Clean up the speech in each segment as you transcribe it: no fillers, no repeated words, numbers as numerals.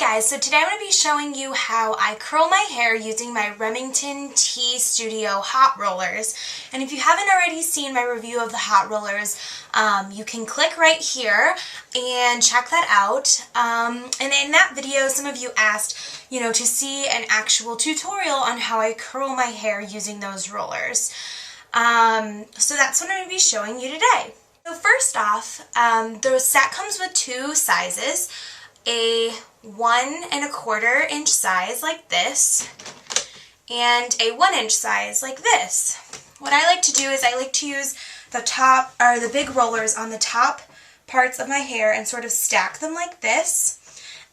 guys, so today I'm going to be showing you how I curl my hair using my Remington T Studio hot rollers. And if you haven't already seen my review of the hot rollers, you can click right here and check that out. And in that video, some of you asked, to see an actual tutorial on how I curl my hair using those rollers. So that's what I'm going to be showing you today. So first off, the set comes with two sizes. A 1 1/4 inch size like this and a 1 inch size like this. What I like to do is I like to use the big rollers on the top parts of my hair and sort of stack them like this,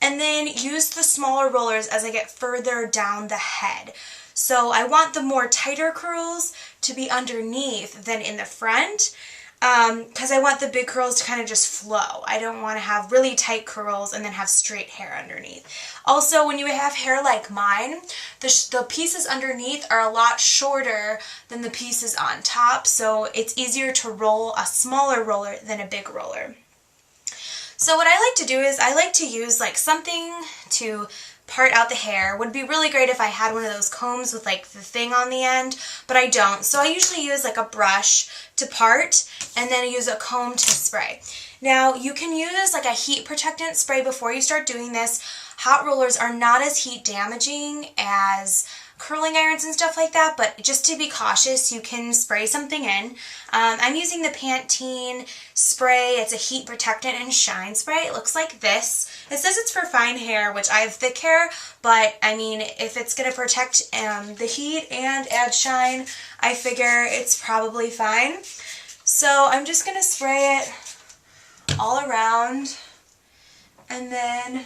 and then use the smaller rollers as I get further down the head. So I want the more tighter curls to be underneath than in the front, because I want the big curls to kind of just flow. I don't want to have really tight curls and then have straight hair underneath. Also, when you have hair like mine, the pieces underneath are a lot shorter than the pieces on top, so it's easier to roll a smaller roller than a big roller. So what I like to do is I like to use like something to part out the hair. Would be really great if I had one of those combs with like the thing on the end, but I don't. So I usually use like a brush to part and then I use a comb to spray. Now you can use like a heat protectant spray before you start doing this. Hot rollers are not as heat damaging as curling irons and stuff like that, but just to be cautious, you can spray something in. I'm using the Pantene spray. It's a heat protectant and shine spray. It looks like this. It says it's for fine hair, which I have thick hair, but I mean, if it's going to protect the heat and add shine, I figure it's probably fine. So I'm just going to spray it all around and then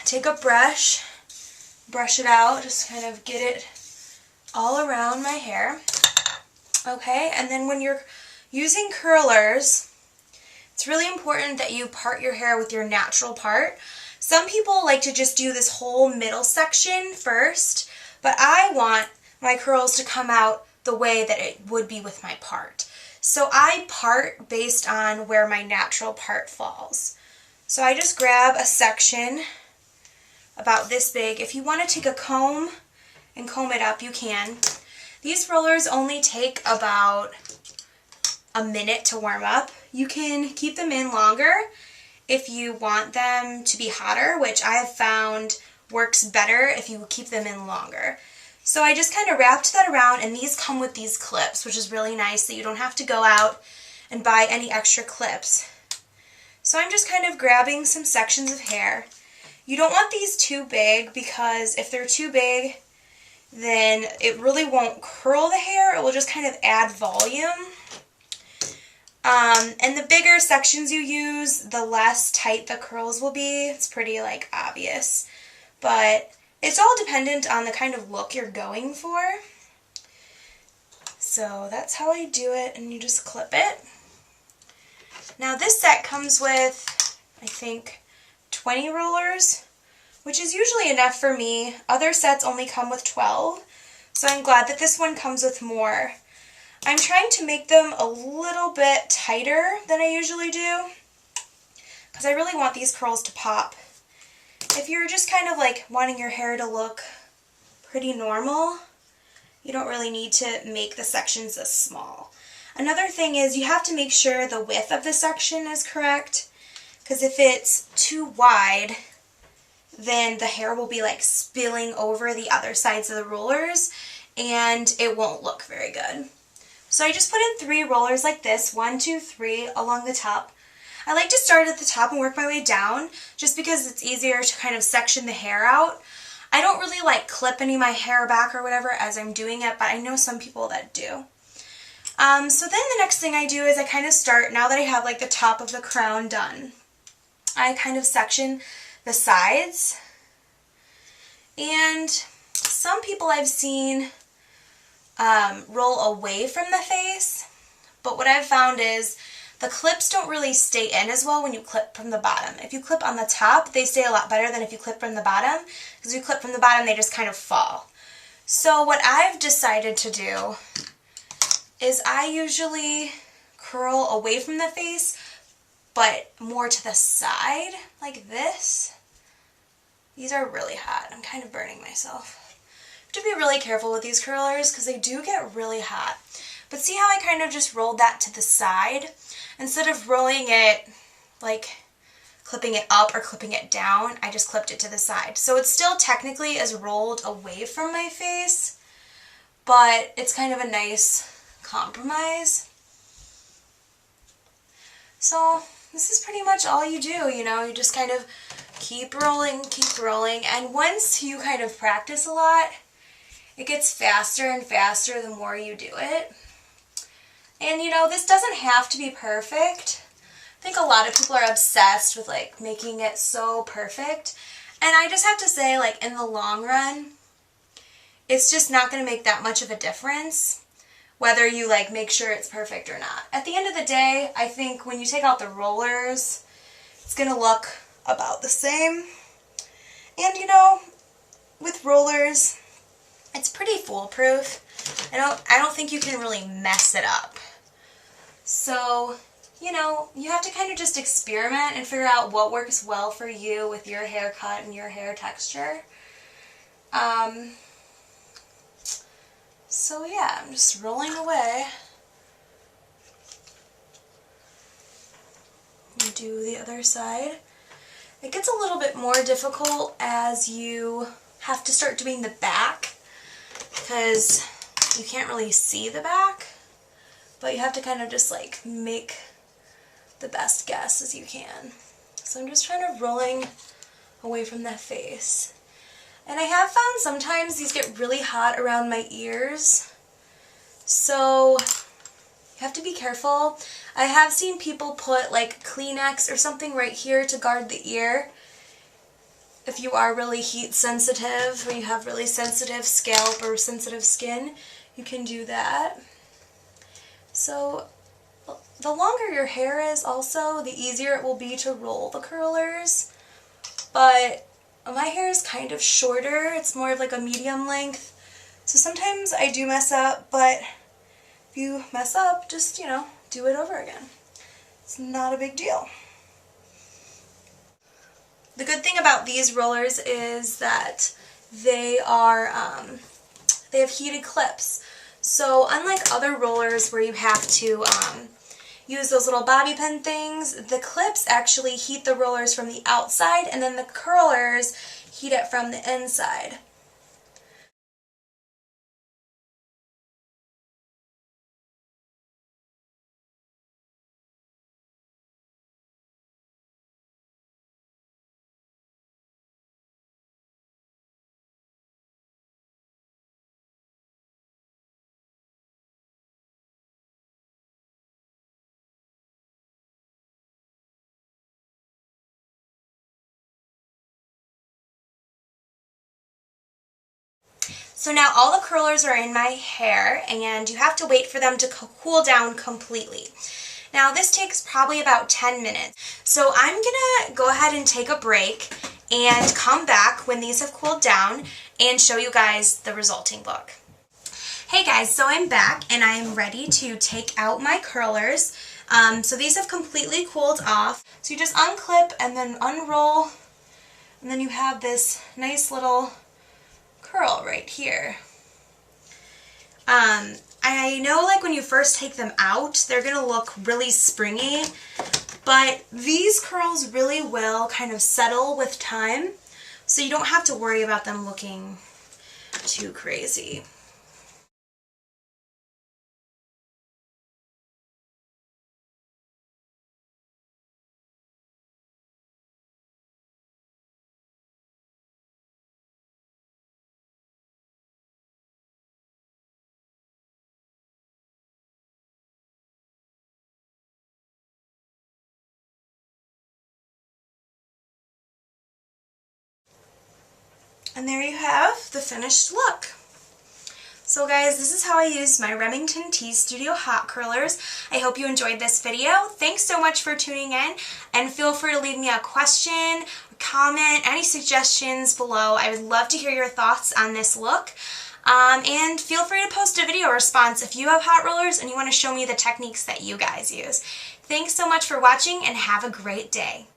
take a brush, brush it out, just kind of get it all around my hair. Okay, and then when you're using curlers, it's really important that you part your hair with your natural part. Some people like to just do this whole middle section first, but I want my curls to come out the way that it would be with my part. So I part based on where my natural part falls. So I just grab a section about this big. If you want to take a comb and comb it up, you can. These rollers only take about a minute to warm up. You can keep them in longer if you want them to be hotter, which I have found works better if you keep them in longer. So I just kind of wrapped that around, and these come with these clips, which is really nice, that you don't have to go out and buy any extra clips. So I'm just kind of grabbing some sections of hair. You don't want these too big, because if they're too big, then it really won't curl the hair. It will just kind of add volume. And the bigger sections you use, the less tight the curls will be. It's pretty obvious. But it's all dependent on the kind of look you're going for. So that's how I do it, and you just clip it. Now this set comes with, I think, 20 rollers, which is usually enough for me. Other sets only come with 12, so I'm glad that this one comes with more. I'm trying to make them a little bit tighter than I usually do, because I really want these curls to pop. If you're just kind of wanting your hair to look pretty normal, you don't really need to make the sections this small. Another thing is you have to make sure the width of the section is correct, because if it's too wide, then the hair will be spilling over the other sides of the rollers, and it won't look very good. So I just put in 3 rollers like this, 1, 2, 3 along the top. I like to start at the top and work my way down, just because it's easier to kind of section the hair out. I don't really clip any of my hair back or whatever as I'm doing it, but I know some people that do. So then the next thing I do is I kind of start, now that I have the top of the crown done, I kind of section the sides. And some people I've seen roll away from the face, but what I've found is the clips don't really stay in as well when you clip from the bottom. If you clip on the top, they stay a lot better than if you clip from the bottom, because if you clip from the bottom, they just kind of fall. So what I've decided to do is I usually curl away from the face, but more to the side, like this. These are really hot. I'm kind of burning myself. I have to be really careful with these curlers because they do get really hot. But see how I kind of just rolled that to the side? Instead of rolling it, like clipping it up or clipping it down, I just clipped it to the side. So it still technically is rolled away from my face, but it's kind of a nice compromise. So this is pretty much all you do, you know, you just kind of keep rolling, and once you kind of practice a lot, it gets faster and faster the more you do it. And you know, this doesn't have to be perfect. I think a lot of people are obsessed with like making it so perfect, and I just have to say, like, in the long run, it's just not going to make that much of a difference whether you like make sure it's perfect or not. At the end of the day, I think when you take out the rollers, it's going to look about the same. And you know, with rollers, it's pretty foolproof. I don't think you can really mess it up. So, you know, you have to kind of just experiment and figure out what works well for you with your haircut and your hair texture. So yeah, I'm just rolling away. And do the other side. It gets a little bit more difficult as you have to start doing the back because you can't really see the back, but you have to kind of just like make the best guess as you can. So I'm just kind of rolling away from the face. And I have found sometimes these get really hot around my ears, so you have to be careful. I have seen people put like Kleenex or something right here to guard the ear. If you are really heat sensitive or you have really sensitive scalp or sensitive skin, you can do that. So the longer your hair is also, the easier it will be to roll the curlers. But my hair is kind of shorter, it's more of like a medium length, so sometimes I do mess up, but if you mess up, just, you know, do it over again. It's not a big deal. The good thing about these rollers is that they have heated clips. So unlike other rollers where you have to use those little bobby pin things, the clips actually heat the rollers from the outside, and then the curlers heat it from the inside. So now all the curlers are in my hair, and you have to wait for them to cool down completely. Now this takes probably about 10 minutes. So I'm gonna go ahead and take a break and come back when these have cooled down and show you guys the resulting look. Hey guys, so I'm back and I'm ready to take out my curlers. So these have completely cooled off. So you just unclip and then unroll, and then you have this nice little curl right here. I know, like, when you first take them out, they're gonna look really springy, but these curls really will kind of settle with time, so you don't have to worry about them looking too crazy. And there you have the finished look. So guys, this is how I used my Remington T Studio hot curlers. I hope you enjoyed this video. Thanks so much for tuning in, and feel free to leave me a question, comment, any suggestions below. I would love to hear your thoughts on this look. And feel free to post a video response if you have hot rollers and you want to show me the techniques that you guys use. Thanks so much for watching, and have a great day.